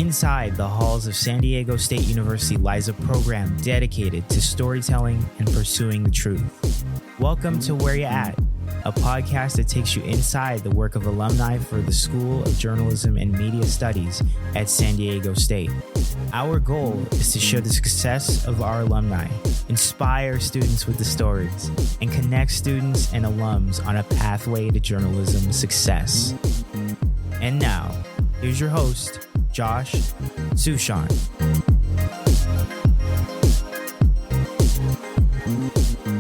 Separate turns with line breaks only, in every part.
Inside the halls of San Diego State University lies a program dedicated to storytelling and pursuing the truth. Welcome to Where You At, a podcast that takes you inside the work of alumni for the School of Journalism and Media Studies at San Diego State. Our goal is to show the success of our alumni, inspire students with the stories, and connect students and alums on a pathway to journalism success. And now, here's your host, Josh Suchon.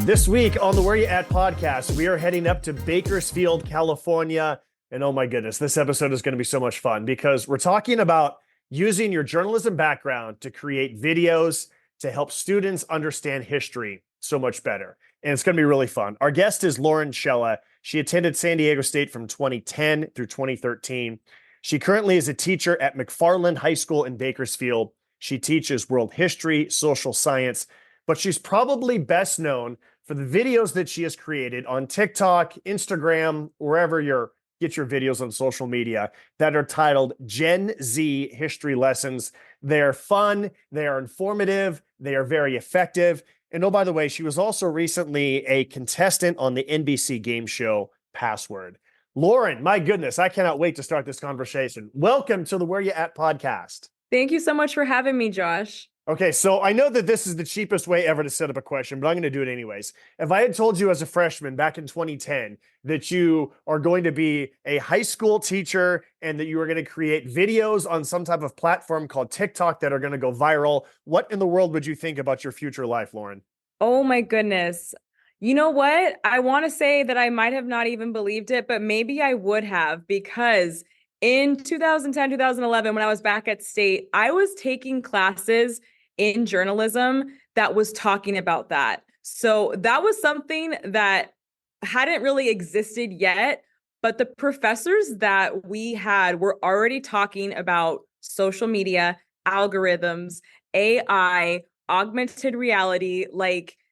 This week on the Where You At podcast, we are heading up to Bakersfield, California. And oh my goodness, this episode is going to be so much fun because we're talking about using your journalism background to create videos to help students understand history so much better. And it's going to be really fun. Our guest is Lauren Cella. She attended San Diego State from 2010 through 2013. She currently is a teacher at McFarland High School in Bakersfield. She teaches world history, social science, but she's probably best known for the videos that she has created on TikTok, Instagram, wherever you get your videos on social media that are titled Gen Z History Lessons. They are fun, they are informative, they are very effective. And oh, by the way, she was also recently a contestant on the NBC game show Password. Lauren, my goodness, I cannot wait to start this conversation. Welcome to the Where You At podcast.
Thank you so much for having me, Josh.
Okay, so I know that this is the cheapest way ever to set up a question, but I'm going to do it anyways. If I had told you as a freshman back in 2010 that you are going to be a high school teacher and that you are going to create videos on some type of platform called TikTok that are going to go viral, what in the world would you think about your future life, Lauren?
Oh my goodness. You know what? I want to say that I might have not even believed it, but maybe I would have, because in 2010, 2011, when I was back at State, I was taking classes in journalism that was talking about that. So that was something that hadn't really existed yet, but the professors that we had were already talking about social media, algorithms, AI, augmented reality,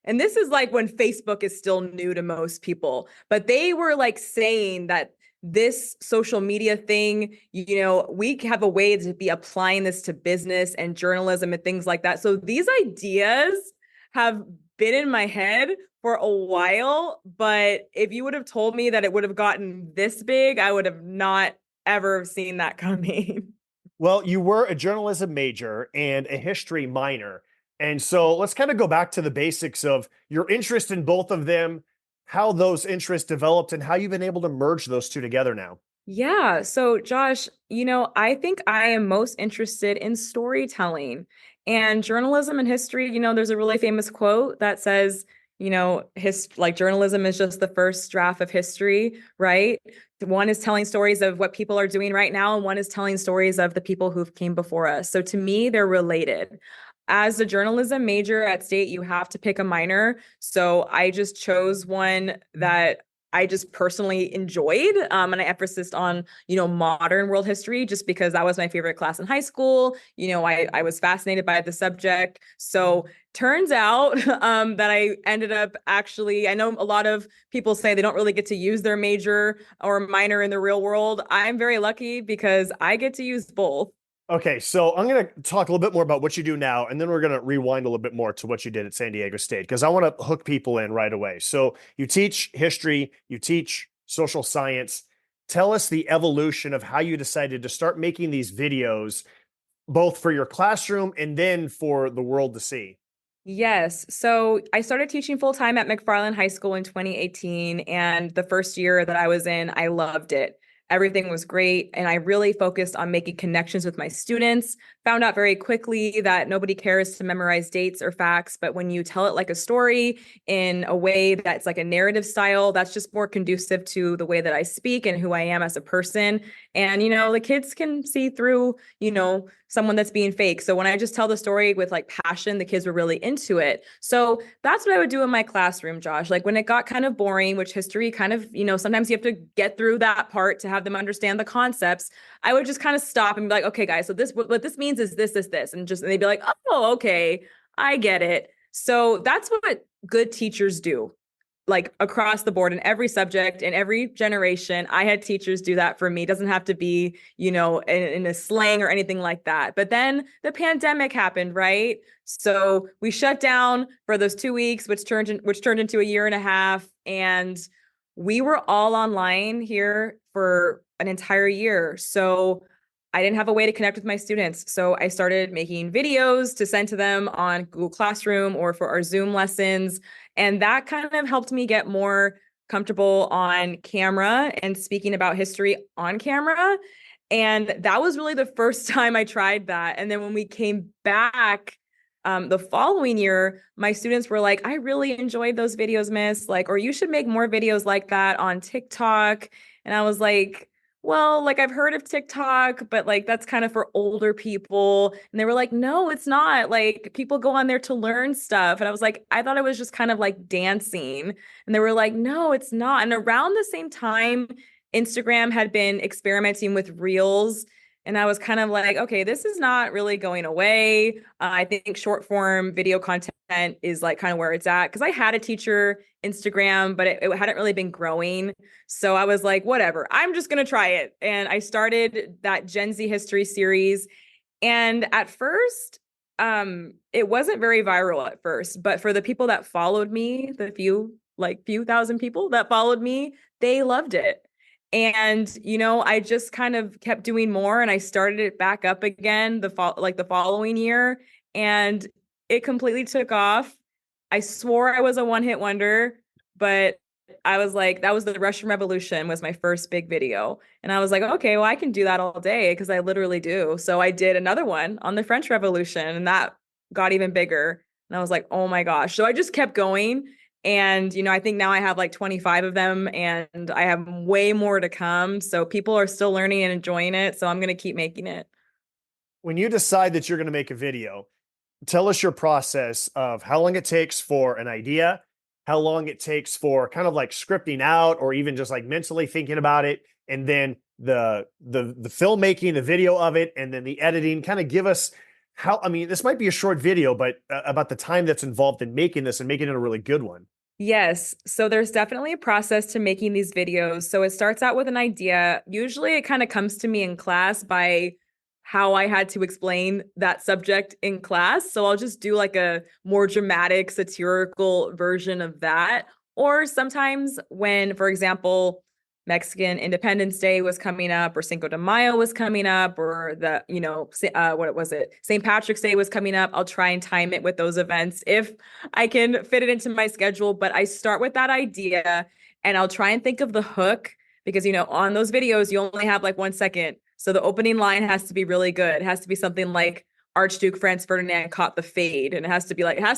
and this is like when Facebook is still new to most people, but they were like saying that this social media thing, we have a way to be applying this to business and journalism and things like that. So these ideas have been in my head for a while, but if you would have told me that it would have gotten this big, I would have not ever seen that coming.
Well, you were a journalism major and a history minor. And so let's kind of go back to the basics of your interest in both of them, how those interests developed, and how you've been able to merge those two together now.
Yeah. So Josh, I think I am most interested in storytelling and journalism and history. There's a really famous quote that says, journalism is just the first draft of history, right? One is telling stories of what people are doing right now, and one is telling stories of the people who came before us. So to me, they're related. As a journalism major at State, you have to pick a minor. So I just chose one that I just personally enjoyed. And I emphasized on, modern world history, just because that was my favorite class in high school. I was fascinated by the subject. So turns out that I ended up I know a lot of people say they don't really get to use their major or minor in the real world. I'm very lucky because I get to use both.
Okay, so I'm going to talk a little bit more about what you do now, and then we're going to rewind a little bit more to what you did at San Diego State, because I want to hook people in right away. So you teach history, you teach social science. Tell us the evolution of how you decided to start making these videos, both for your classroom and then for the world to see.
Yes. So I started teaching full-time at McFarland High School in 2018, and the first year that I was in, I loved it. Everything was great. And I really focused on making connections with my students. Found out very quickly that nobody cares to memorize dates or facts, but when you tell it like a story in a way that's like a narrative style, that's just more conducive to the way that I speak and who I am as a person. And, the kids can see through, someone that's being fake. So when I just tell the story with like passion, the kids were really into it. So that's what I would do in my classroom, Josh. Like when it got kind of boring, which history kind of, sometimes you have to get through that part to have them understand the concepts. I would just kind of stop and be like, okay, guys, so what this means is this, and they'd be like, oh, okay, I get it. So that's what good teachers do. like across the board in every subject, in every generation. I had teachers do that for me. It doesn't have to be, in a slang or anything like that. But then the pandemic happened, right? So we shut down for those 2 weeks, which turned into a year and a half. And we were all online here for an entire year. So I didn't have a way to connect with my students. So I started making videos to send to them on Google Classroom or for our Zoom lessons. And that kind of helped me get more comfortable on camera and speaking about history on camera. And that was really the first time I tried that. And then when we came back the following year, my students were like, I really enjoyed those videos, miss, like, or you should make more videos like that on TikTok. And I was like, well, like I've heard of TikTok, but like that's kind of for older people. And they were like, no, it's not. Like people go on there to learn stuff. And I was like, I thought it was just kind of like dancing. And they were like, no, it's not. And around the same time, Instagram had been experimenting with Reels. And I was kind of like, okay, this is not really going away. I think short form video content is like kind of where it's at. Because I had a teacher Instagram, but it hadn't really been growing. So I was like, whatever, I'm just going to try it. And I started that Gen Z history series. And at first, it wasn't very viral at first, but for the people that followed me, the few thousand people that followed me, they loved it. And, I just kind of kept doing more and I started it back up again the following year, and it completely took off. I swore I was a one-hit wonder, but I was like, that was the Russian Revolution was my first big video. And I was like, okay, well, I can do that all day because I literally do. So I did another one on the French Revolution and that got even bigger. And I was like, oh my gosh. So I just kept going. And, I think now I have like 25 of them and I have way more to come. So people are still learning and enjoying it. So I'm going to keep making it.
When you decide that you're going to make a video, tell us your process of how long it takes for an idea, how long it takes for kind of like scripting out or even just like mentally thinking about it, and then the filmmaking, the video of it, and then the editing. Kind of give us this might be a short video, but about the time that's involved in making this and making it a really good one.
Yes. So there's definitely a process to making these videos. So it starts out with an idea. Usually it kind of comes to me in class by how I had to explain that subject in class. So I'll just do like a more dramatic, satirical version of that. Or sometimes when, for example, Mexican Independence Day was coming up, or Cinco de Mayo was coming up, or what was it? St. Patrick's Day was coming up. I'll try and time it with those events if I can fit it into my schedule. But I start with that idea and I'll try and think of the hook because, on those videos, you only have like 1 second. So the opening line has to be really good. It has to be something like Archduke Franz Ferdinand caught the fade. And it has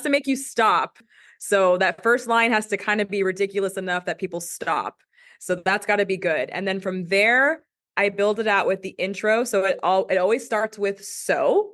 to make you stop. So that first line has to kind of be ridiculous enough that people stop. So that's got to be good. And then from there, I build it out with the intro. So it always starts with so,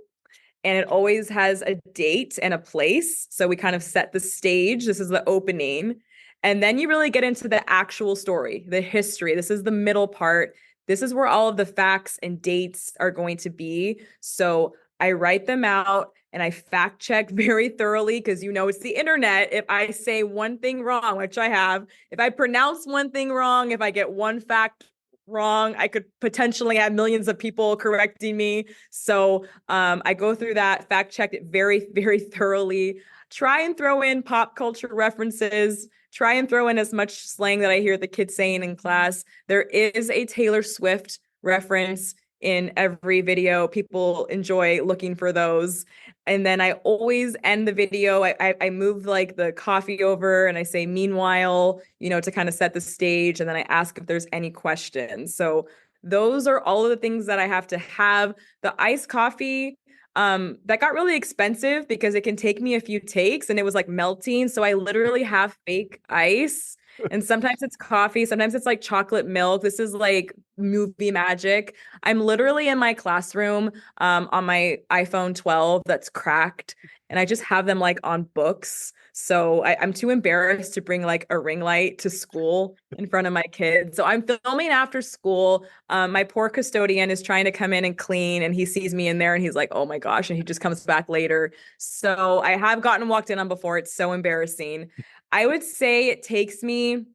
and it always has a date and a place. So we kind of set the stage. This is the opening. And then you really get into the actual story, the history. This is the middle part. This is where all of the facts and dates are going to be. So I write them out and I fact check very thoroughly because it's the internet. If I say one thing wrong, which I have, if I pronounce one thing wrong, if I get one fact wrong, I could potentially have millions of people correcting me. So I go through that, fact check it very, very thoroughly, try and throw in pop culture references, try and throw in as much slang that I hear the kids saying in class. There is a Taylor Swift reference in every video. People enjoy looking for those. And then I always end the video. I move like the coffee over and I say, meanwhile, to kind of set the stage. And then I ask if there's any questions. So those are all of the things that I have to have. The iced coffee, that got really expensive because it can take me a few takes and it was like melting. So I literally have fake ice. And sometimes it's coffee, sometimes it's like chocolate milk. This is like movie magic. I'm literally in my classroom on my iPhone 12 that's cracked, and I just have them like on books. So I'm too embarrassed to bring like a ring light to school in front of my kids. So I'm filming after school. My poor custodian is trying to come in and clean, and he sees me in there and he's like, oh my gosh. And he just comes back later. So I have gotten walked in on before. It's so embarrassing. I would say it takes me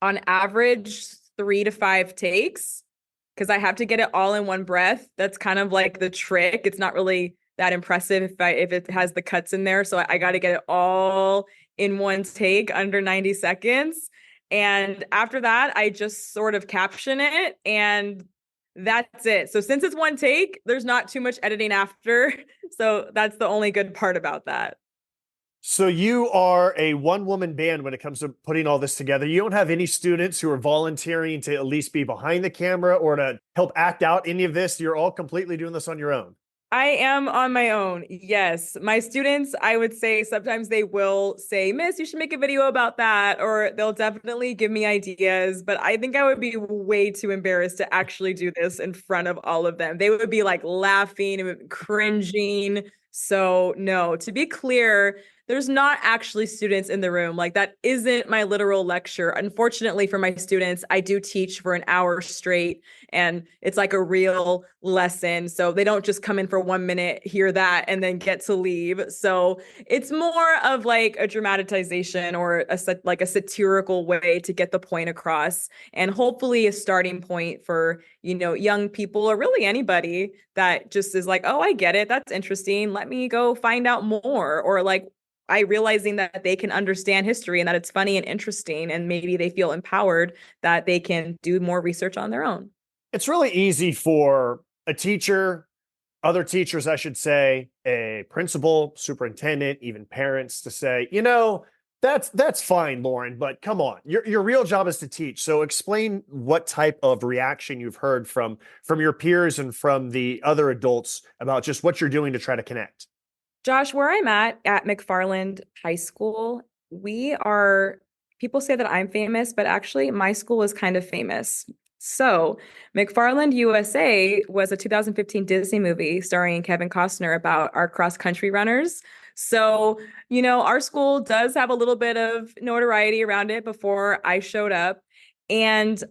on average 3 to 5 takes because I have to get it all in one breath. That's kind of like the trick. It's not really that impressive if it has the cuts in there. So I got to get it all in one take under 90 seconds. And after that, I just sort of caption it and that's it. So since it's one take, there's not too much editing after. So that's the only good part about that.
So you are a one-woman band when it comes to putting all this together. You don't have any students who are volunteering to at least be behind the camera or to help act out any of this. You're all completely doing this on your own.
I am on my own. Yes. My students, I would say sometimes they will say, Miss, you should make a video about that, or they'll definitely give me ideas. But I think I would be way too embarrassed to actually do this in front of all of them. They would be like laughing and cringing. So no, to be clear, there's not actually students in the room. Like that isn't my literal lecture. Unfortunately for my students, I do teach for an hour straight and it's like a real lesson. So they don't just come in for 1 minute, hear that, and then get to leave. So it's more of like a dramatization or a satirical way to get the point across and hopefully a starting point for, young people or really anybody that just is like, oh, I get it. That's interesting. Let me go find out more. Or like, realizing that they can understand history and that it's funny and interesting, and maybe they feel empowered that they can do more research on their own.
It's really easy for a teacher, other teachers, I should say, a principal, superintendent, even parents to say, that's fine, Lauren, but come on, your real job is to teach. So explain what type of reaction you've heard from your peers and from the other adults about just what you're doing to try to connect.
Josh, where I'm at McFarland High School, people say that I'm famous, but actually my school is kind of famous. So McFarland USA was a 2015 Disney movie starring Kevin Costner about our cross-country runners. So, our school does have a little bit of notoriety around it before I showed up. And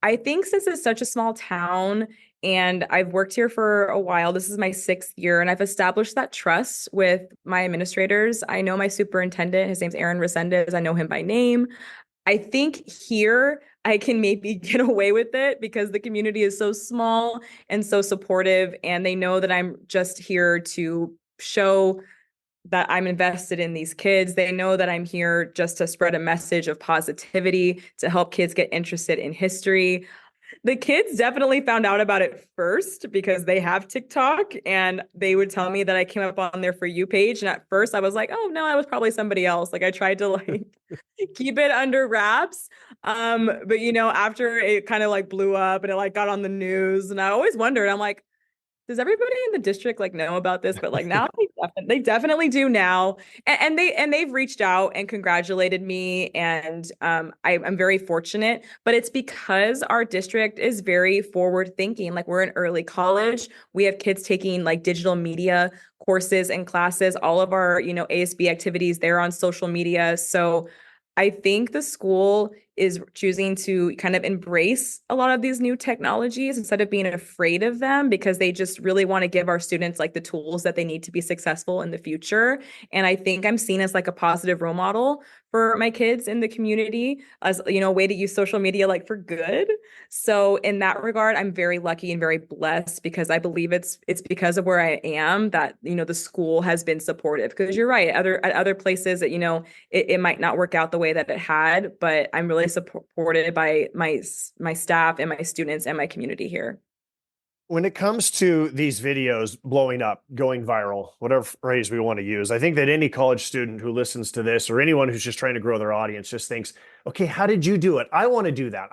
I think since it's such a small town and I've worked here for a while, this is my 6th year, and I've established that trust with my administrators. I know my superintendent, his name's Aaron Resendez. I know him by name. I think here I can maybe get away with it because the community is so small and so supportive, and they know that I'm just here to show that I'm invested in these kids. They know that I'm here just to spread a message of positivity, to help kids get interested in history. The kids definitely found out about it first because they have TikTok, and they would tell me that I came up on their For You page. And at first I was like, oh no, I was probably somebody else. Like I tried to keep it under wraps. But after it kind of like blew up and it got on the news, and I always wondered, I'm like, does everybody in the district know about this? But now they definitely do now. And they've reached out and congratulated me. And I'm very fortunate, but it's because our district is very forward thinking. Like we're an early college. We have kids taking digital media courses and classes, all of our, ASB activities, they're on social media. So I think the school is choosing to kind of embrace a lot of these new technologies instead of being afraid of them, because they just really want to give our students the tools that they need to be successful in the future. And I think I'm seen as a positive role model for my kids in the community as, a way to use social media for good. So in that regard, I'm very lucky and very blessed because I believe it's because of where I am that, the school has been supportive. Because you're right, at other places that, it might not work out the way that it had, but I'm really supported by my staff and my students and my community here.
When it comes to these videos blowing up, going viral, whatever phrase we want to use, I think that any college student who listens to this or anyone who's just trying to grow their audience just thinks, okay, how did you do it? I want to do that.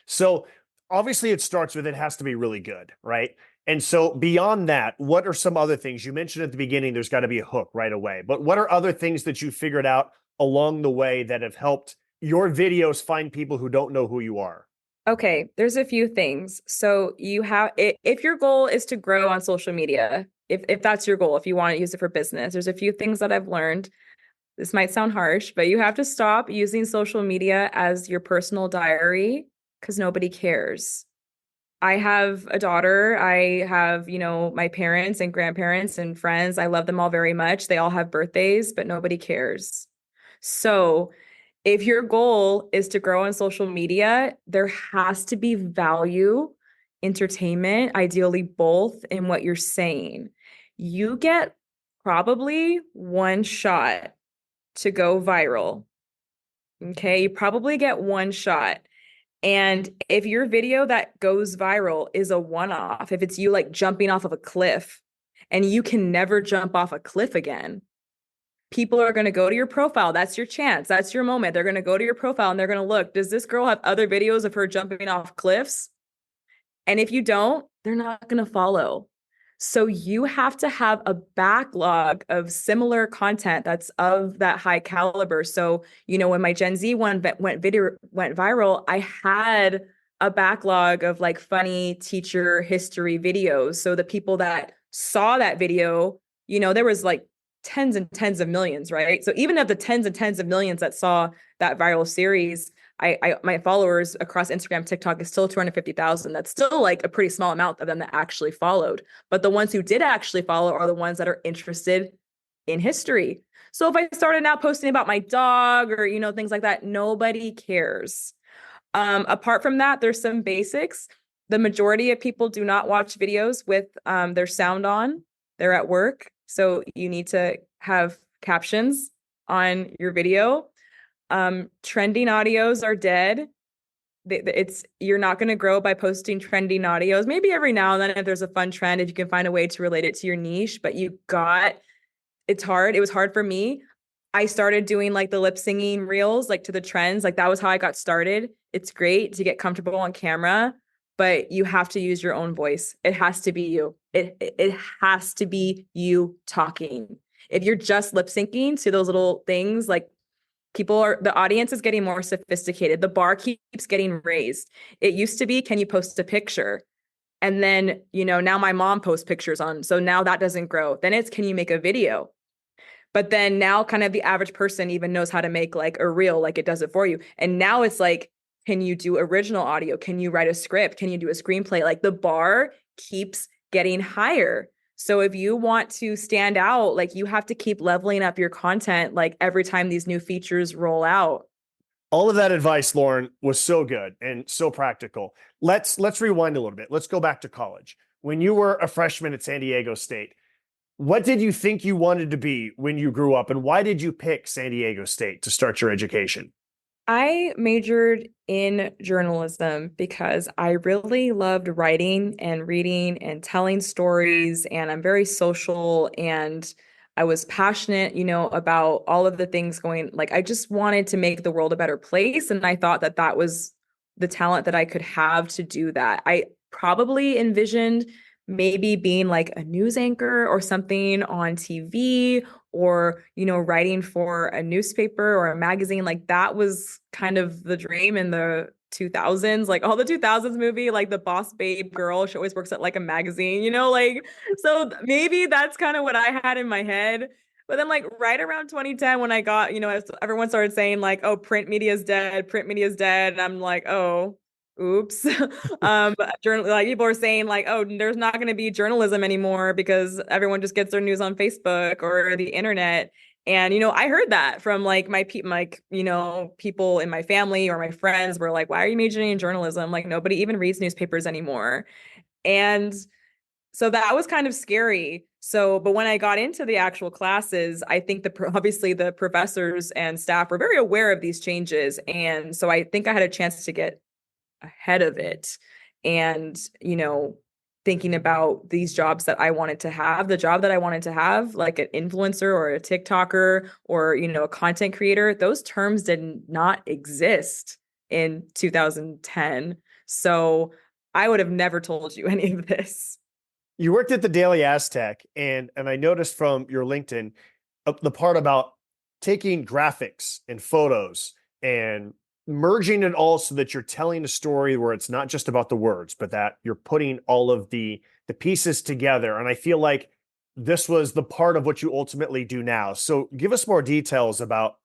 So obviously it starts with it has to be really good, right? And so beyond that, what are some other things? You mentioned at the beginning, there's got to be a hook right away. But what are other things that you figured out along the way that have helped your videos find people who don't know who you are?
Okay, there's a few things. So if your goal is to grow on social media, if that's your goal, if you want to use it for business, there's a few things that I've learned. this might sound harsh, but you have to stop using social media as your personal diary because nobody cares. I have a daughter. I have, my parents and grandparents and friends. I love them all very much. They all have birthdays, but nobody cares. So if your goal is to grow on social media, there has to be value, entertainment, ideally both in what you're saying. You get probably one shot to go viral. Okay, you probably get one shot. And if your video that goes viral is a one-off, if it's you like jumping off of a cliff and you can never jump off a cliff again, people are going to go to your profile. That's your chance. That's your moment. They're going to go to your profile and they're going to look, does this girl have other videos of her jumping off cliffs? And if you don't, they're not going to follow. So you have to have a backlog of similar content that's of that high caliber. So, when my Gen Z one went viral, I had a backlog of like funny teacher history videos. So the people that saw that video, there was like tens and tens of millions, right? So even of the tens and tens of millions that saw that viral series, my followers across Instagram, TikTok is still 250,000. That's still like a pretty small amount of them that actually followed. But the ones who did actually follow are the ones that are interested in history. So if I started now posting about my dog or, things like that, nobody cares. Apart from that, there's some basics. The majority of people do not watch videos with their sound on. They're at work. So you need to have captions on your video. Trending audios are dead. You're not going to grow by posting trending audios. Maybe every now and then if there's a fun trend, if you can find a way to relate it to your niche, but it's hard. It was hard for me. I started doing like the lip singing reels, like to the trends. Like that was how I got started. It's great to get comfortable on camera, but you have to use your own voice. It has to be you. It has to be you talking. If you're just lip syncing to those little things, like the audience is getting more sophisticated. The bar keeps getting raised. It used to be, can you post a picture? And then, now my mom posts pictures on, so now that doesn't grow. Then it's, can you make a video? But then now kind of the average person even knows how to make like a reel, like it does it for you. And now it's like, can you do original audio? Can you write a script? Can you do a screenplay? Like the bar keeps getting higher. So if you want to stand out, like you have to keep leveling up your content, like every time these new features roll out.
All of that advice, Lauren, was so good and so practical. Let's rewind a little bit. Let's go back to college. When you were a freshman at San Diego State, what did you think you wanted to be when you grew up, and why did you pick San Diego State to start your education?
I majored in journalism because I really loved writing and reading and telling stories, and I'm very social, and I was passionate, about all of the things like I just wanted to make the world a better place. And I thought that that was the talent that I could have to do that. I probably envisioned maybe being like a news anchor or something on TV, or, writing for a newspaper or a magazine. Like that was kind of the dream in the 2000s, like all the 2000s movie, like the boss babe girl, she always works at like a magazine, like, so maybe that's kind of what I had in my head. But then like right around 2010, when I got, as everyone started saying like, oh, print media is dead. And I'm like, oh, oops. Like people are saying like, oh, there's not going to be journalism anymore because everyone just gets their news on Facebook or the internet. And, I heard that from like people in my family or my friends were like, why are you majoring in journalism? Like nobody even reads newspapers anymore. And so that was kind of scary. So, but when I got into the actual classes, I think obviously the professors and staff were very aware of these changes. And so I think I had a chance to get ahead of it and, thinking about these jobs that I wanted to have, the job that I wanted to have, like an influencer or a TikToker or, a content creator, those terms did not exist in 2010. So I would have never told you any of this.
You worked at the Daily Aztec, and I noticed from your LinkedIn the part about taking graphics and photos and merging it all so that you're telling a story where it's not just about the words, but that you're putting all of the pieces together. And I feel like this was the part of what you ultimately do now. So give us more details about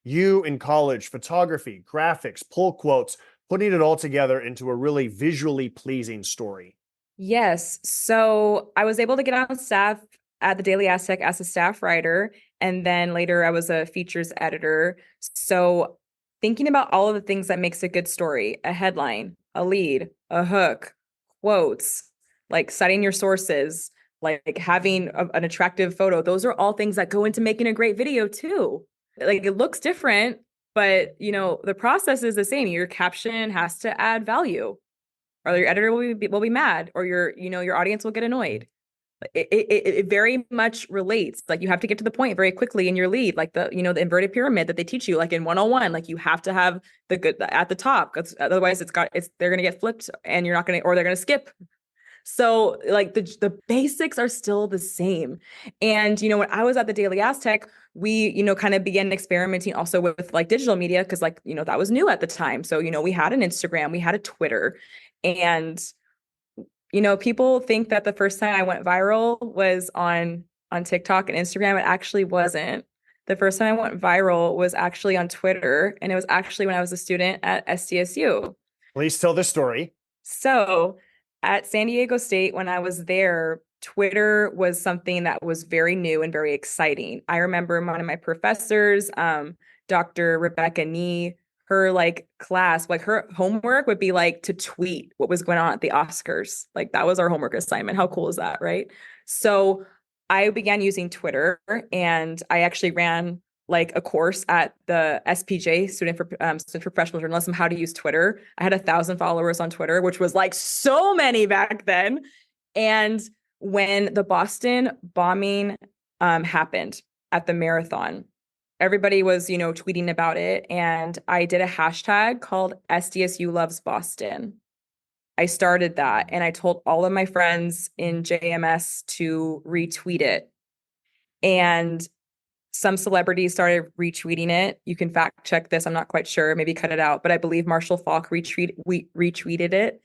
you in college, photography, graphics, pull quotes, putting it all together into a really visually pleasing story.
Yes. So I was able to get on staff at the Daily Aztec as a staff writer. And then later I was a features editor. So thinking about all of the things that makes a good story, a headline, a lead, a hook, quotes, like citing your sources, like having an attractive photo. Those are all things that go into making a great video too. Like it looks different, but the process is the same. Your caption has to add value, or your editor will be mad, or your audience will get annoyed. It very much relates. Like you have to get to the point very quickly in your lead, like the inverted pyramid that they teach you, like in 101. Like you have to have the good at the top, because otherwise they're gonna get flipped, and you're not gonna, or they're gonna skip. So like the basics are still the same. And when I was at the Daily Aztec, we kind of began experimenting also with like digital media, because like that was new at the time. So we had an Instagram, we had a Twitter, and people think that the first time I went viral was on TikTok and Instagram. It actually wasn't. The first time I went viral was actually on Twitter, and it was actually when I was a student at SDSU.
Please tell this story.
So at San Diego State, when I was there, Twitter was something that was very new and very exciting. I remember one of my professors, Dr. Rebecca Nee, her like class, like her homework would be like to tweet what was going on at the Oscars. Like that was our homework assignment. How cool is that, right? So I began using Twitter, and I actually ran like a course at the SPJ, Student for Professional Journalism, how to use Twitter. I had 1,000 followers on Twitter, which was like so many back then. And when the Boston bombing happened at the marathon, everybody was, tweeting about it. And I did a hashtag called SDSU Loves Boston. I started that, and I told all of my friends in JMS to retweet it. And some celebrities started retweeting it. You can fact check this. I'm not quite sure. Maybe cut it out. But I believe Marshall Falk retweeted it.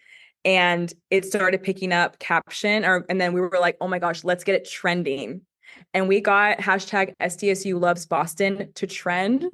And it started picking up caption. And then we were like, oh my gosh, let's get it trending. And we got hashtag SDSU Loves Boston to trend.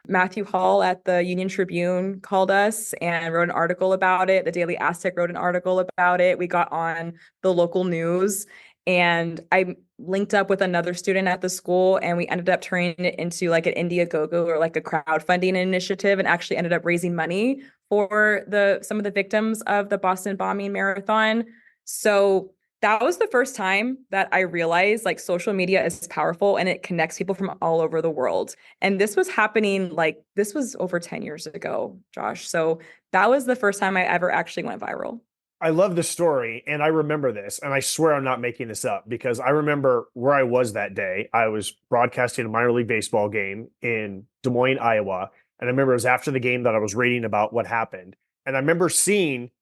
Matthew Hall at the Union Tribune called us and wrote an article about it. The Daily Aztec wrote an article about it. We got on the local news, and I linked up with another student at the school, and we ended up turning it into like an Indiegogo, or like a crowdfunding initiative, and actually ended up raising money for some of the victims of the Boston bombing marathon. So that was the first time that I realized like social media is powerful, and it connects people from all over the world. And this was happening, this was over 10 years ago, Josh. So that was the first time I ever actually went viral.
I love the story, and I remember this, and I swear I'm not making this up, because I remember where I was that day. I was broadcasting a minor league baseball game in Des Moines, Iowa, and I remember it was after the game that I was reading about what happened, and I remember seeing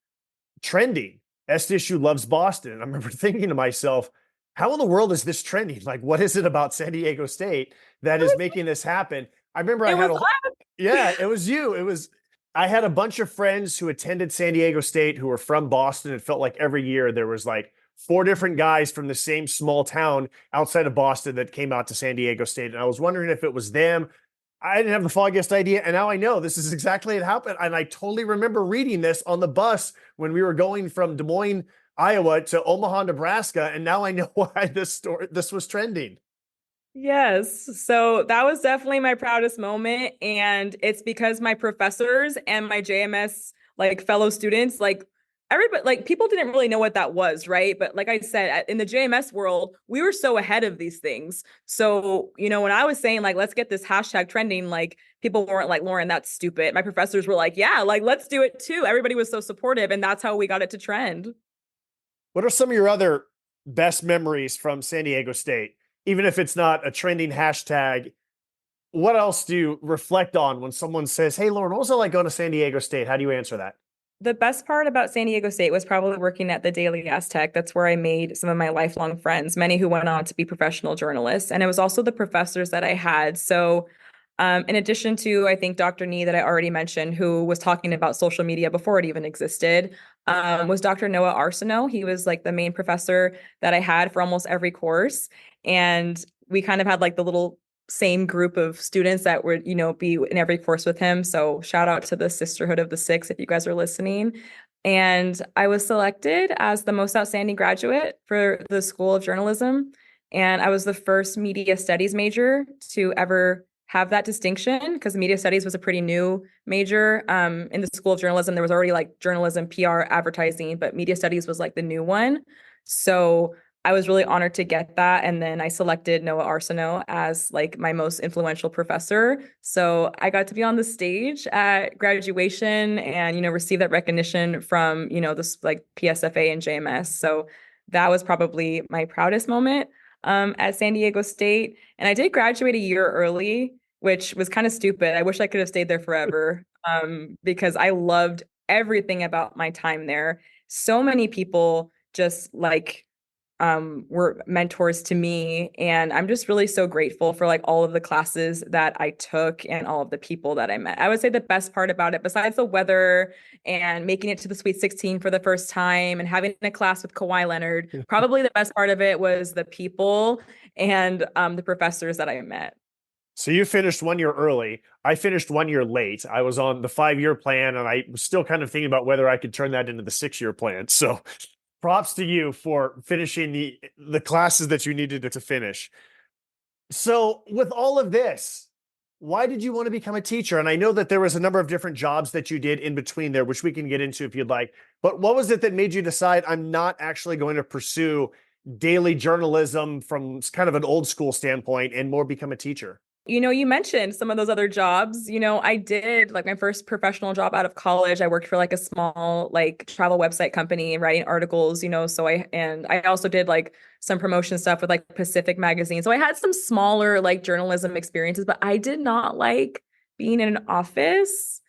trending, SDSU Loves Boston. And I remember thinking to myself, how in the world is this trending? Like, what is it about San Diego State that is making this happen? I remember yeah, it was you. I had a bunch of friends who attended San Diego State who were from Boston. It felt like every year there was like 4 different guys from the same small town outside of Boston that came out to San Diego State. And I was wondering if it was them. I didn't have the foggiest idea. And now I know this is exactly what happened. And I totally remember reading this on the bus when we were going from Des Moines, Iowa to Omaha, Nebraska. And now I know why this was trending.
Yes. So that was definitely my proudest moment. And it's because my professors and my JMS like fellow students, like everybody, like people didn't really know what that was, right? But like I said, in the JMS world, we were so ahead of these things. So, when I was saying like, let's get this hashtag trending, like people weren't like, Lauren, that's stupid. My professors were like, yeah, like let's do it too. Everybody was so supportive, and that's how we got it to trend.
What are some of your other best memories from San Diego State? Even if it's not a trending hashtag, what else do you reflect on when someone says, hey, Lauren, what was it like going to San Diego State? How do you answer that?
The best part about San Diego State was probably working at the Daily Aztec. That's where I made some of my lifelong friends, many who went on to be professional journalists. And it was also the professors that I had. So in addition to, I think, Dr. Nee that I already mentioned, who was talking about social media before it even existed, was Dr. Noah Arsenault. He was like the main professor that I had for almost every course. And we kind of had like the little same group of students that would, be in every course with him. So shout out to the Sisterhood of the Six if you guys are listening. And I was selected as the most outstanding graduate for the School of Journalism. And I was the first media studies major to ever have that distinction, because media studies was a pretty new major. In the School of Journalism, there was already like journalism, PR, advertising, but media studies was like the new one. So I was really honored to get that. And then I selected Noah Arsenault as like my most influential professor. So I got to be on the stage at graduation and, receive that recognition from, this like PSFA and JMS. So that was probably my proudest moment at San Diego State. And I did graduate a year early, which was kind of stupid. I wish I could have stayed there forever because I loved everything about my time there. So many people just like were mentors to me. And I'm just really so grateful for like all of the classes that I took and all of the people that I met. I would say the best part about it, besides the weather and making it to the Sweet 16 for the first time and having a class with Kawhi Leonard, probably the best part of it was the people and the professors that I met.
So you finished 1 year early. I finished 1 year late. I was on the 5-year plan, and I was still kind of thinking about whether I could turn that into the 6-year plan. So props to you for finishing the classes that you needed to finish. So with all of this, why did you want to become a teacher? And I know that there was a number of different jobs that you did in between there, which we can get into if you'd like. But what was it that made you decide I'm not actually going to pursue daily journalism from kind of an old school standpoint and more become a teacher?
You mentioned some of those other jobs. I did like my first professional job out of college. I worked for like a small like travel website company and writing articles, so I also did like some promotion stuff with like Pacific Magazine. So I had some smaller like journalism experiences, but I did not like being in an office.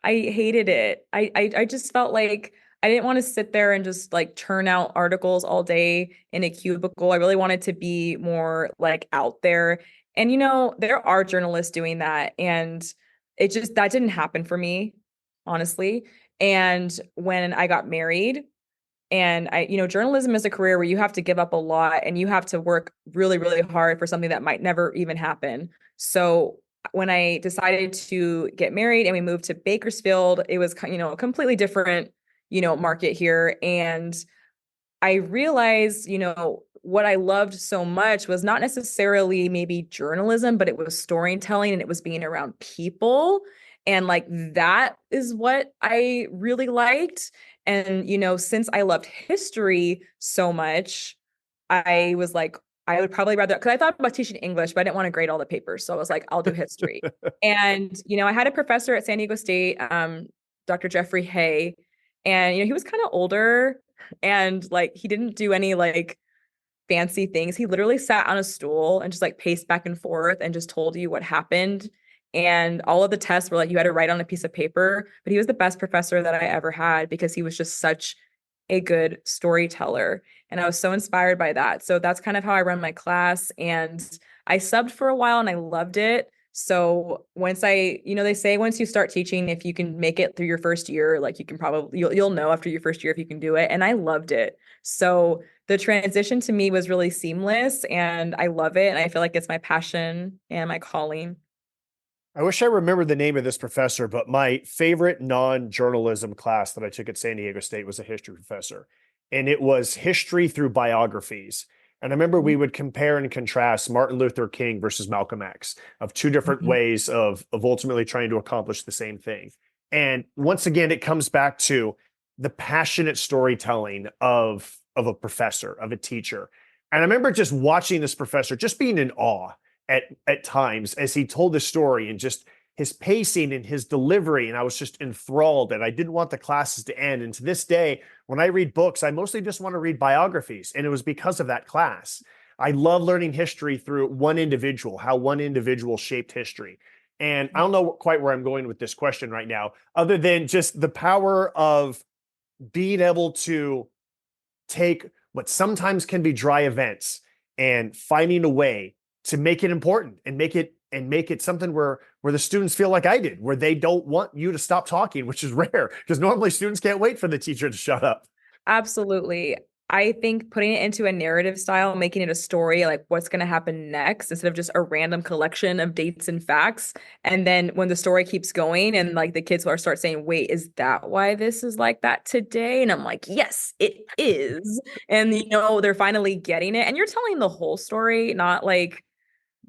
I hated it. I just felt like I didn't want to sit there and just like churn out articles all day in a cubicle. I really wanted to be more like out there. And, there are journalists doing that. And that didn't happen for me, honestly. And when I got married, and journalism is a career where you have to give up a lot and you have to work really, really hard for something that might never even happen. So when I decided to get married and we moved to Bakersfield, it was, a completely different, market here. And I realized, what I loved so much was not necessarily maybe journalism, but it was storytelling and it was being around people. And like that is what I really liked. And, since I loved history so much, I was like, I would probably rather, because I thought about teaching English, but I didn't want to grade all the papers. So I was like, I'll do history. And, I had a professor at San Diego State, Dr. Jeffrey Hay, and, he was kind of older and like, he didn't do any like fancy things. He literally sat on a stool and just like paced back and forth and just told you what happened. And all of the tests were like, you had to write on a piece of paper, but he was the best professor that I ever had because he was just such a good storyteller. And I was so inspired by that. So that's kind of how I run my class. And I subbed for a while and I loved it. So once they say once you start teaching, if you can make it through your first year, like you can probably, you'll know after your first year if you can do it. And I loved it. So the transition to me was really seamless and I love it. And I feel like it's my passion and my calling.
I wish I remembered the name of this professor, but my favorite non-journalism class that I took at San Diego State was a history professor. And it was history through biographies. And I remember we would compare and contrast Martin Luther King versus Malcolm X of two different ways of ultimately trying to accomplish the same thing. And once again, it comes back to the passionate storytelling of a professor, of a teacher. And I remember just watching this professor, just being in awe at times as he told the story and just his pacing and his delivery. And I was just enthralled and I didn't want the classes to end. And to this day, when I read books, I mostly just want to read biographies. And it was because of that class. I love learning history through one individual, how one individual shaped history. And I don't know quite where I'm going with this question right now, other than just the power of being able to take what sometimes can be dry events and finding a way to make it important and make it something where the students feel like I did, where they don't want you to stop talking, which is rare because normally students can't wait for the teacher to shut up.
Absolutely. I think putting it into a narrative style, making it a story, like what's going to happen next, instead of just a random collection of dates and facts. And then when the story keeps going and like the kids will start saying, wait, is that why this is like that today? And I'm like, yes, it is. And, they're finally getting it. And you're telling the whole story, not like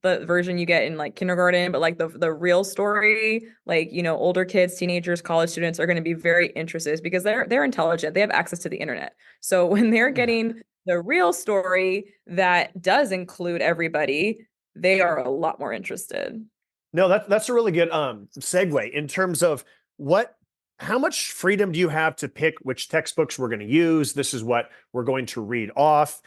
the version you get in like kindergarten, but like the real story, like, older kids, teenagers, college students are going to be very interested because they're intelligent. They have access to the internet. So when they're
Yeah.
getting the real story that does include everybody, they are a lot more interested.
No, that's a really good segue in terms of how much freedom do you have to pick which textbooks we're going to use? This is what we're going to read off,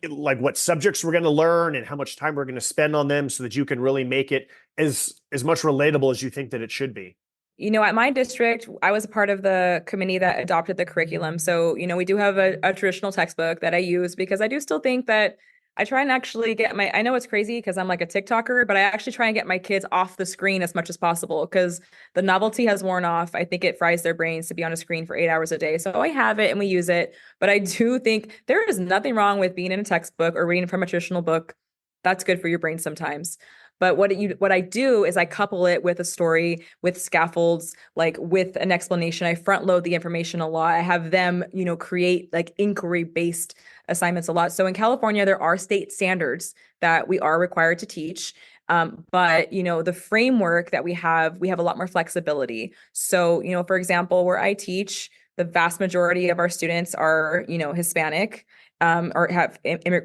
like what subjects we're going to learn and how much time we're going to spend on them so that you can really make it as much relatable as you think that it should be.
At my district, I was a part of the committee that adopted the curriculum. So, we do have a traditional textbook that I use because I do still think that I try and actually I know it's crazy because I'm like a TikToker, but I actually try and get my kids off the screen as much as possible because the novelty has worn off. I think it fries their brains to be on a screen for 8 hours a day. So I have it and we use it. But I do think there is nothing wrong with being in a textbook or reading from a traditional book. That's good for your brain sometimes. But what I do is I couple it with a story, with scaffolds, like with an explanation. I front load the information a lot. I have them, create like inquiry-based assignments a lot. So in California, there are state standards that we are required to teach. But the framework that we have a lot more flexibility. So, for example, where I teach, the vast majority of our students are, Hispanic. Or have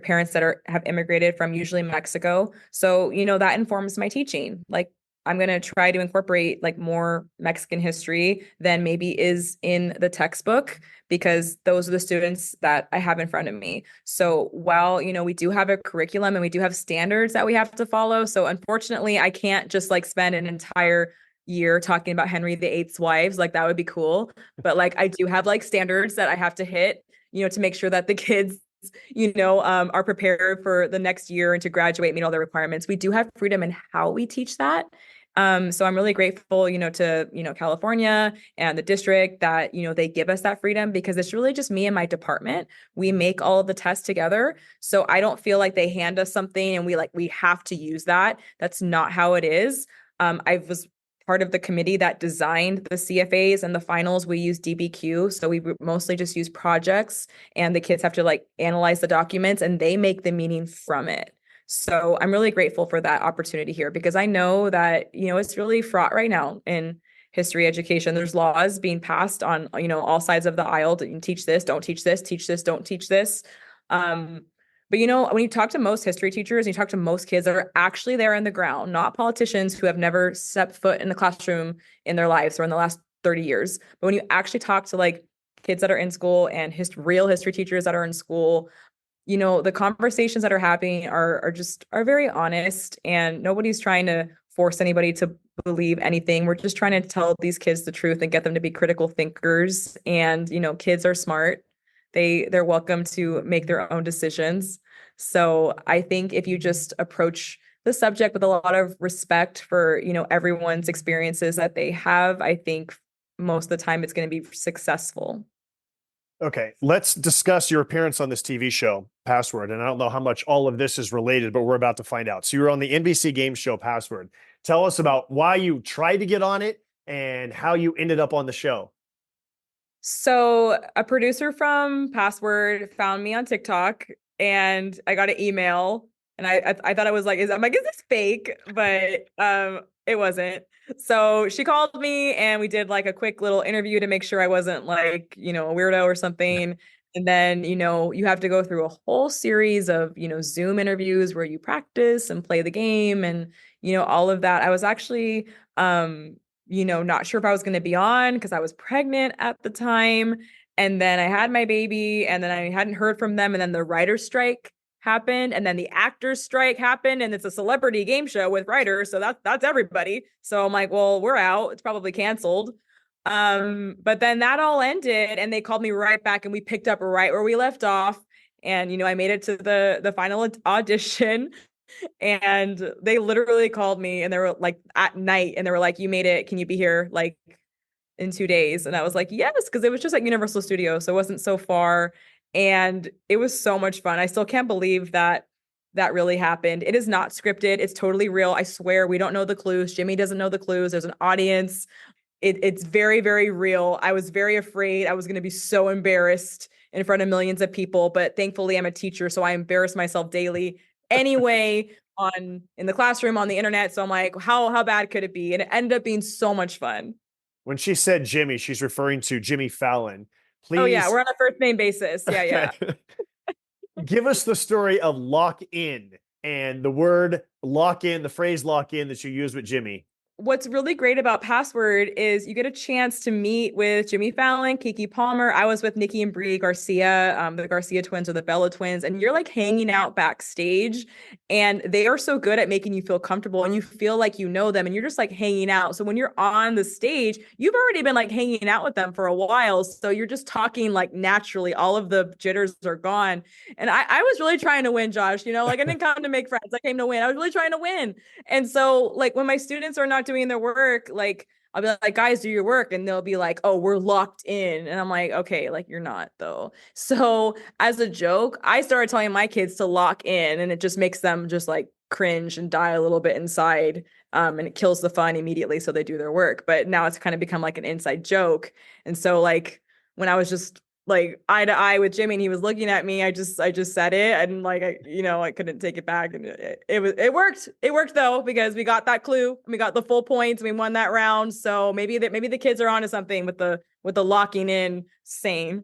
parents that have immigrated from usually Mexico. So, that informs my teaching. Like I'm going to try to incorporate like more Mexican history than maybe is in the textbook because those are the students that I have in front of me. So while, we do have a curriculum and we do have standards that we have to follow. So unfortunately, I can't just like spend an entire year talking about Henry VIII's wives. Like that would be cool. But like I do have like standards that I have to hit, to make sure that the kids are prepared for the next year and to graduate, meet all the requirements. We do have freedom in how we teach that. So I'm really grateful, to, California and the district that, they give us that freedom because it's really just me and my department. We make all of the tests together. So I don't feel like they hand us something and we have to use that. That's not how it is. I was part of the committee that designed the CFAs and the finals. We use DBQ. So we mostly just use projects and the kids have to like analyze the documents and they make the meaning from it. So I'm really grateful for that opportunity here because I know that, it's really fraught right now in history education. There's laws being passed on, all sides of the aisle to teach this, don't teach this, teach this, don't teach this. But when you talk to most history teachers, and you talk to most kids that are actually there on the ground, not politicians who have never stepped foot in the classroom in their lives or in the last 30 years. But when you actually talk to like kids that are in school and real history teachers that are in school, the conversations that are happening are very honest and nobody's trying to force anybody to believe anything. We're just trying to tell these kids the truth and get them to be critical thinkers. And, kids are smart. They're welcome to make their own decisions. So I think if you just approach the subject with a lot of respect for, everyone's experiences that they have, I think most of the time it's going to be successful.
Okay, let's discuss your appearance on this TV show, Password. And I don't know how much all of this is related, but we're about to find out. So you're on the NBC game show, Password. Tell us about why you tried to get on it and how you ended up on the show.
So a producer from Password found me on TikTok and I got an email and I thought I was like, is this fake? But it wasn't. So she called me and we did like a quick little interview to make sure I wasn't like, a weirdo or something. And then, you have to go through a whole series of, Zoom interviews where you practice and play the game and, all of that. I was actually not sure if I was going to be on because I was pregnant at the time. And then I had my baby and then I hadn't heard from them. And then the writer's strike happened and then the actors strike happened and it's a celebrity game show with writers. So that's everybody. So I'm like, well, we're out. It's probably canceled. But then that all ended and they called me right back and we picked up right where we left off. And, I made it to the final audition. And they literally called me and they were like at night and they were like, you made it. Can you be here like in 2 days? And I was like, yes, because it was just like Universal Studios. So it wasn't so far. And it was so much fun. I still can't believe that that really happened. It is not scripted. It's totally real. I swear we don't know the clues. Jimmy doesn't know the clues. There's an audience. It's very, very real. I was very afraid I was going to be so embarrassed in front of millions of people, but thankfully I'm a teacher, so I embarrass myself daily anyway in the classroom, on the internet. So I'm like, how bad could it be? And it ended up being so much fun.
When she said Jimmy, she's referring to Jimmy Fallon. Please.
Oh yeah, we're on a first name basis. Yeah, yeah.
Give us the story of lock in and the word lock in, the phrase lock in that you use with Jimmy.
What's really great about Password is you get a chance to meet with Jimmy Fallon, Keke Palmer. I was with Nikki and Brie Garcia, the Garcia twins or the Bella twins, and you're like hanging out backstage, and they are so good at making you feel comfortable and you feel like you know them and you're just like hanging out. So when you're on the stage, you've already been like hanging out with them for a while. So you're just talking like naturally. All of the jitters are gone. And I was really trying to win, Josh. Like I didn't come to make friends. I came to win. I was really trying to win. And so like when my students are not doing their work, like I'll be like, guys, do your work. And they'll be like, oh, we're locked in. And I'm like, okay, like you're not though. So as a joke, I started telling my kids to lock in, and it just makes them just like cringe and die a little bit inside. And it kills the fun immediately. So they do their work. But now it's kind of become like an inside joke. And so like when I was just like eye to eye with Jimmy and he was looking at me, I just said it, and like I couldn't take it back, and it worked though, because we got that clue, we got the full points, we won that round. So maybe the kids are onto something with the locking in saying.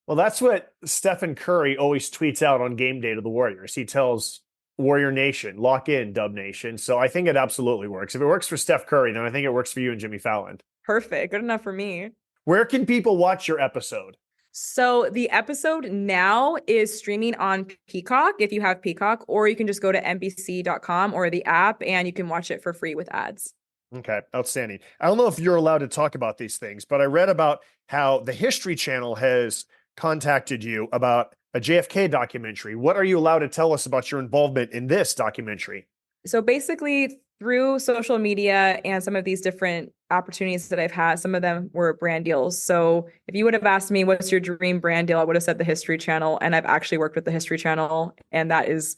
Well, that's what Stephen Curry always tweets out on game day to the Warriors. He tells Warrior Nation, lock in, Dub Nation. So I think it absolutely works. If it works for Steph Curry, then I think it works for you and Jimmy Fallon.
Perfect, good enough for me.
Where can people watch your episode?
So the episode now is streaming on Peacock if you have Peacock, or you can just go to NBC.com or the app and you can watch it for free with ads.
Okay, outstanding. I don't know if you're allowed to talk about these things, but I read about how the History Channel has contacted you about a JFK documentary. What are you allowed to tell us about your involvement in this documentary?
So basically, through social media and some of these different opportunities that I've had, some of them were brand deals. So if you would have asked me, what's your dream brand deal? I would have said the History Channel. And I've actually worked with the History Channel, and that's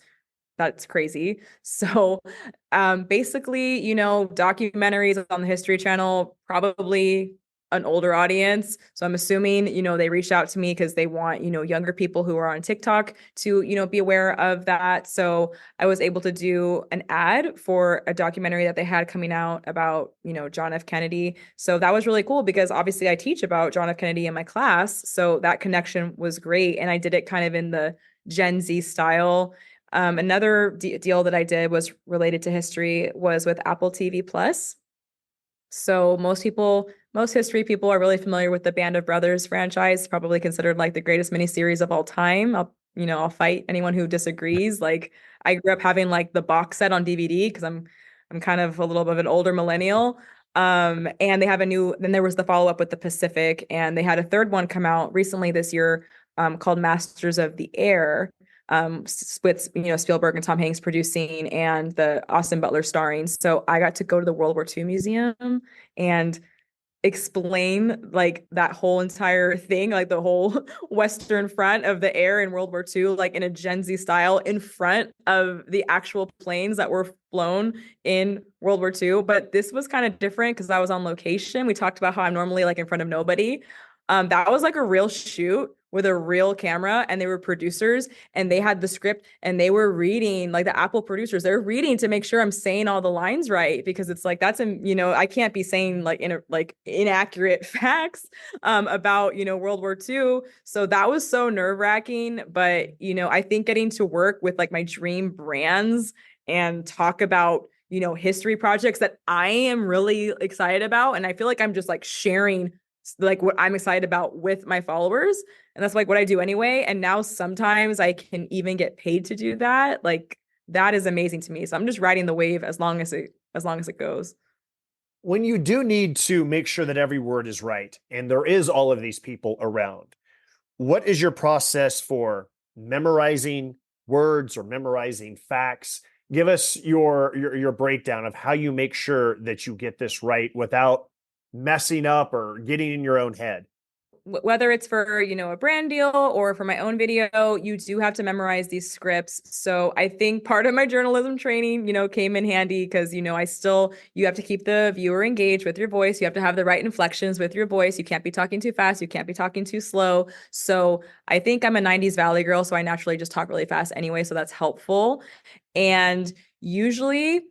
crazy. So basically, documentaries on the History Channel, probably an older audience. So I'm assuming, they reached out to me because they want, younger people who are on TikTok to, be aware of that. So I was able to do an ad for a documentary that they had coming out about, John F. Kennedy. So that was really cool because obviously I teach about John F. Kennedy in my class. So that connection was great. And I did it kind of in the Gen Z style. Another deal that I did was related to history was with Apple TV Plus. So most history people are really familiar with the Band of Brothers franchise, probably considered like the greatest miniseries of all time. I'll fight anyone who disagrees. Like I grew up having like the box set on DVD because I'm kind of a little bit of an older millennial. And they have then there was the follow-up with the Pacific, and they had a third one come out recently this year, called Masters of the Air. With Spielberg and Tom Hanks producing and the Austin Butler starring. So I got to go to the World War II Museum and explain like that whole entire thing, like the whole Western front of the air in World War II, like in a Gen Z style in front of the actual planes that were flown in World War II. But this was kind of different because I was on location. We talked about how I'm normally like in front of nobody. That was like a real shoot with a real camera, and they were producers and they had the script and they were reading, like the Apple producers, they're reading to make sure I'm saying all the lines right, because it's like, I can't be saying like inaccurate facts about, World War II. So that was so nerve wracking. But, I think getting to work with like my dream brands and talk about, history projects that I am really excited about. And I feel like I'm just like sharing like what I'm excited about with my followers. And that's like what I do anyway. And now sometimes I can even get paid to do that. Like that is amazing to me. So I'm just riding the wave as long as it goes.
When you do need to make sure that every word is right, and there is all of these people around, what is your process for memorizing words or memorizing facts? Give us your breakdown of how you make sure that you get this right without messing up or getting in your own head.
whether it's for, a brand deal or for my own video, you do have to memorize these scripts. So I think part of my journalism training, came in handy because, you have to keep the viewer engaged with your voice. You have to have the right inflections with your voice. You can't be talking too fast. You can't be talking too slow. So I think I'm a 90s Valley girl, so I naturally just talk really fast anyway. So that's helpful. And usually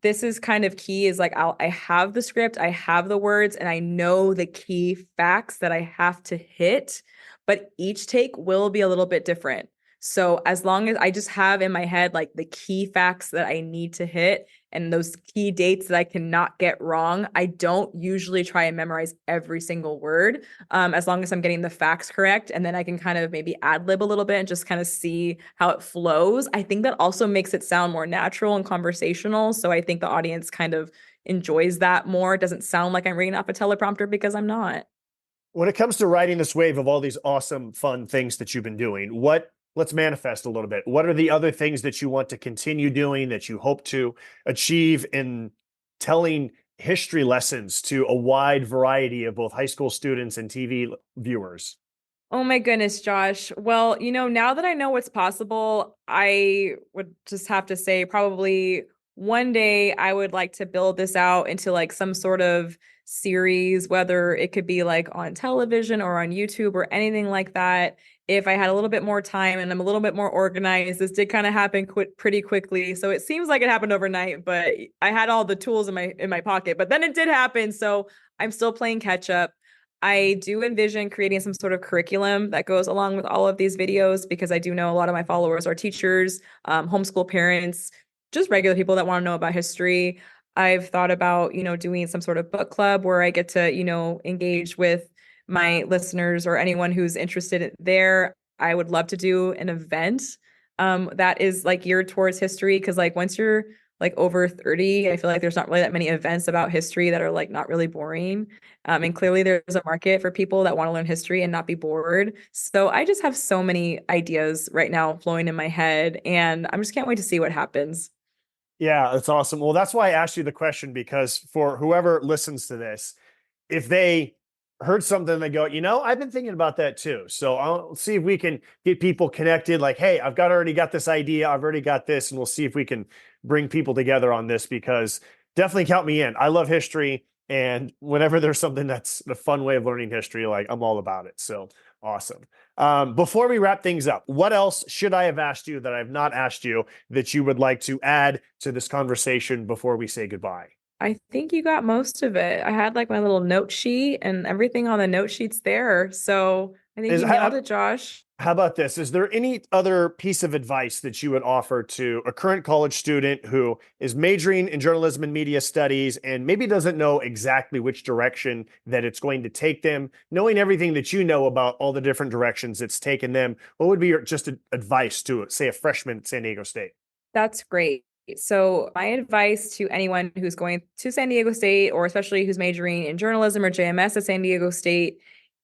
this is kind of key is like I have the script, I have the words, and I know the key facts that I have to hit, but each take will be a little bit different. So as long as I just have in my head like the key facts that I need to hit and those key dates that I cannot get wrong, I don't usually try and memorize every single word, as long as I'm getting the facts correct. And then I can kind of maybe ad lib a little bit and just kind of see how it flows. I think that also makes it sound more natural and conversational. So I think the audience kind of enjoys that more. It doesn't sound like I'm reading off a teleprompter because I'm not.
When it comes to riding this wave of all these awesome, fun things that you've been doing, let's manifest a little bit. What are the other things that you want to continue doing that you hope to achieve in telling history lessons to a wide variety of both high school students and TV viewers?
Oh my goodness, Josh. Well, now that I know what's possible, I would just have to say probably one day I would like to build this out into like some sort of series, whether it could be like on television or on YouTube or anything like that. If I had a little bit more time and I'm a little bit more organized, this did kind of happen pretty quickly. So it seems like it happened overnight, but I had all the tools in my pocket. But then it did happen, so I'm still playing catch up. I do envision creating some sort of curriculum that goes along with all of these videos because I do know a lot of my followers are teachers, homeschool parents, just regular people that want to know about history. I've thought about, doing some sort of book club where I get to, engage with my listeners or anyone who's interested there. I would love to do an event that is like geared towards history because like once you're like over 30, I feel like there's not really that many events about history that are like not really boring. And clearly there's a market for people that want to learn history and not be bored. So I just have so many ideas right now flowing in my head and I'm just can't wait to see what happens.
Yeah, that's awesome. Well, that's why I asked you the question, because for whoever listens to this, if they heard something, they go, I've been thinking about that too. So I'll see if we can get people connected. Like, hey, already got this idea. I've already got this. And we'll see if we can bring people together on this, because definitely count me in. I love history. And whenever there's something that's a fun way of learning history, like I'm all about it. So awesome. Before we wrap things up, what else should I have asked you that I've not asked you that you would like to add to this conversation before we say goodbye?
I think you got most of it. I had like my little note sheet and everything on the note sheet's there. So I think you nailed it, Josh.
How about this? Is there any other piece of advice that you would offer to a current college student who is majoring in journalism and media studies and maybe doesn't know exactly which direction that it's going to take them, knowing everything that you know about all the different directions it's taken them? What would be your just advice to, say, a freshman at San Diego State?
That's great. So my advice to anyone who's going to San Diego State, or especially who's majoring in journalism or JMS at San Diego State,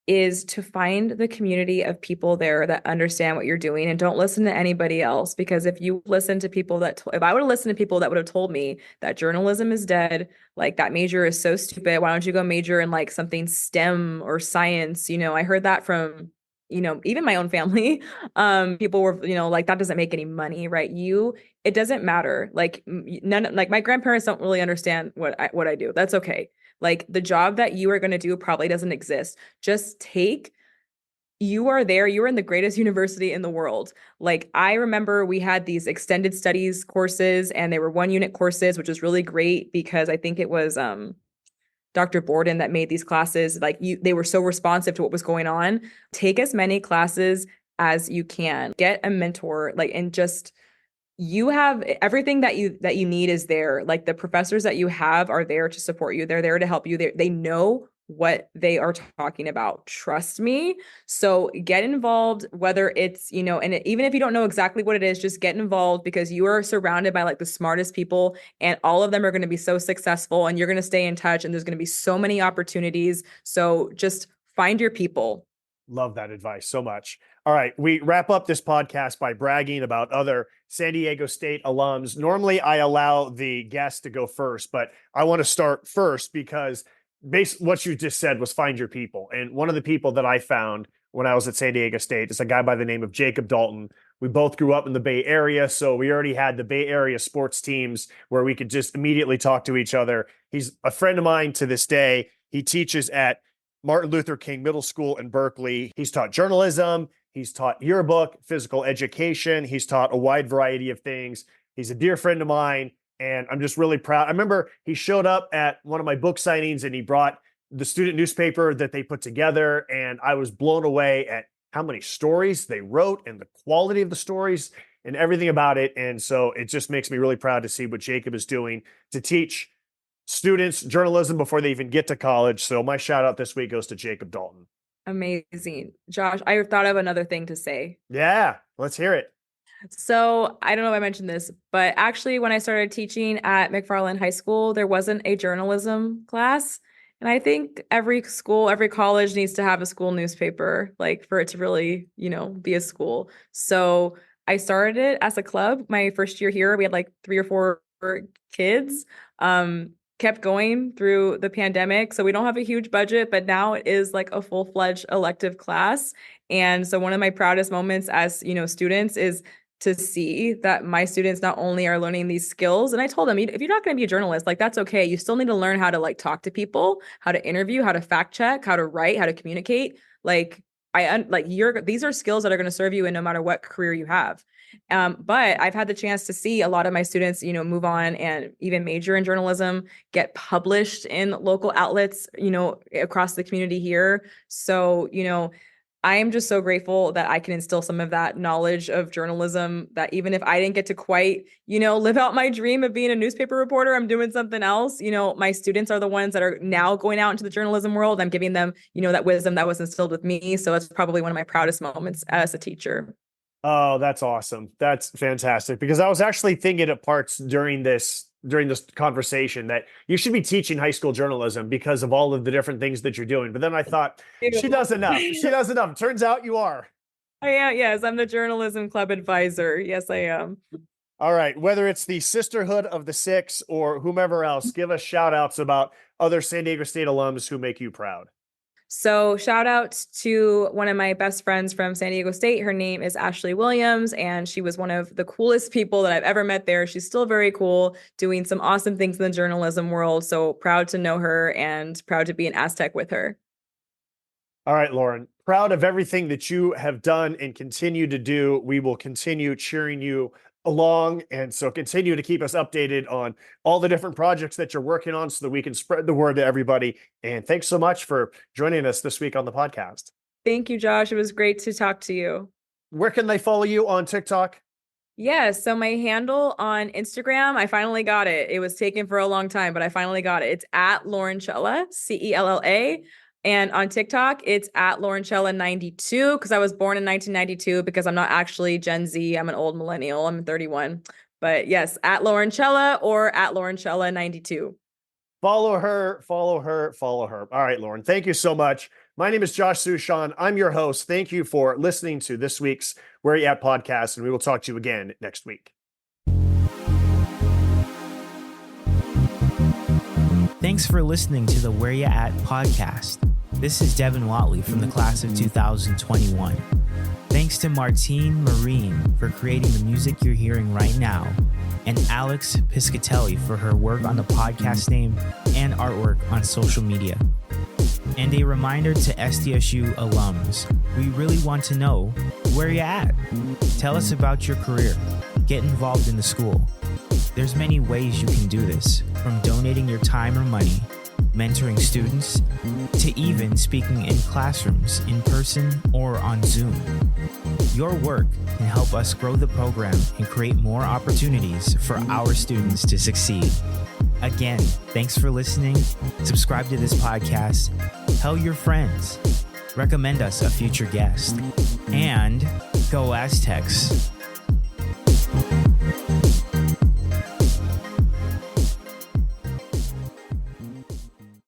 is to find the community of people there that understand what you're doing and don't listen to anybody else. Because if you listen to people if I would have listened to people that would have told me that journalism is dead, like that major is so stupid, why don't you go major in like something STEM or science? I heard that from, even my own family. People were, like, that doesn't make any money, right? It doesn't matter. Like like my grandparents don't really understand what I do. That's okay. Like the job that you are going to do probably doesn't exist. You are there. You are in the greatest university in the world. Like I remember we had these extended studies courses and they were 1-unit courses, which was really great because I think it was, Dr. Borden that made these classes. Like they were so responsive to what was going on. Take as many classes as you can. Get a mentor, and just you have everything that you need is there. Like the professors that you have are there to support you. They're there to help you. They know what they are talking about. Trust me. So get involved, whether it's, even if you don't know exactly what it is, just get involved because you are surrounded by like the smartest people and all of them are going to be so successful and you're going to stay in touch and there's going to be so many opportunities. So just find your people.
Love that advice so much. All right. We wrap up this podcast by bragging about other San Diego State alums. Normally I allow the guests to go first, but I want to start first because what you just said was find your people. And one of the people that I found when I was at San Diego State is a guy by the name of Jacob Dalton. We both grew up in the Bay Area, so we already had the Bay Area sports teams where we could just immediately talk to each other. He's a friend of mine to this day. He teaches at Martin Luther King Middle School in Berkeley. He's taught journalism. He's taught yearbook, physical education. He's taught a wide variety of things. He's a dear friend of mine, and I'm just really proud. I remember he showed up at one of my book signings, and he brought the student newspaper that they put together, and I was blown away at how many stories they wrote and the quality of the stories and everything about it. And so it just makes me really proud to see what Jacob is doing to teach students journalism before they even get to college. So my shout out this week goes to Jacob Dalton.
Amazing. Josh, I thought of another thing to say.
Yeah, let's hear it.
So I don't know if I mentioned this, but actually when I started teaching at McFarland High School, there wasn't a journalism class. And I think every school, every college needs to have a school newspaper, like for it to really, be a school. So I started it as a club. My first year here, we had like 3 or 4 kids. Kept going through the pandemic. So we don't have a huge budget, but now it is like a full-fledged elective class. And so one of my proudest moments as, students is to see that my students not only are learning these skills, and I told them, if you're not going to be a journalist, like that's okay. You still need to learn how to like talk to people, how to interview, how to fact check, how to write, how to communicate. These are skills that are going to serve you in no matter what career you have. But I've had the chance to see a lot of my students, move on and even major in journalism, get published in local outlets, across the community here. So, I am just so grateful that I can instill some of that knowledge of journalism, that even if I didn't get to quite, live out my dream of being a newspaper reporter, I'm doing something else. My students are the ones that are now going out into the journalism world. I'm giving them, that wisdom that was instilled with me. So it's probably one of my proudest moments as a teacher.
Oh, that's awesome. That's fantastic. Because I was actually thinking at parts during this conversation that you should be teaching high school journalism because of all of the different things that you're doing. But then I thought, she does enough. She does enough. Turns out you are.
I am. Yes, I'm the journalism club advisor. Yes, I am.
All right. Whether it's the Sisterhood of the Six or whomever else, give us shout outs about other San Diego State alums who make you proud.
So shout out to one of my best friends from San Diego State. Her name is Ashley Williams, and she was one of the coolest people that I've ever met there. She's still very cool, doing some awesome things in the journalism world. So proud to know her and proud to be an Aztec with her.
All right, Lauren, proud of everything that you have done and continue to do. We will continue cheering you along. And so continue to keep us updated on all the different projects that you're working on so that we can spread the word to everybody. And thanks so much for joining us this week on the podcast.
Thank you, Josh. It was great to talk to you.
Where can they follow you on TikTok?
Yes. So my handle on Instagram, I finally got it. It was taken for a long time, but I finally got it. It's at Lauren Cella, Cella. And on TikTok, it's at Lauren Cella 92 because I was born in 1992 because I'm not actually Gen Z. I'm an old millennial. I'm 31. But yes, at Lauren Cella or at Lauren Cella 92.
Follow her. All right, Lauren, thank you so much. My name is Josh Suchon. I'm your host. Thank you for listening to this week's Where You At podcast, and we will talk to you again next week.
Thanks for listening to the Where Ya At podcast. This is Devin Watley from the class of 2021. Thanks to Martine Marine for creating the music you're hearing right now, and Alex Piscatelli for her work on the podcast name and artwork on social media. And a reminder to SDSU alums, we really want to know where you at. Tell us about your career. Get involved in the school. There's many ways you can do this, from donating your time or money, mentoring students, to even speaking in classrooms in person or on Zoom. Your work can help us grow the program and create more opportunities for our students to succeed. Again, thanks for listening. Subscribe to this podcast. Tell your friends. Recommend us a future guest. And go Aztecs.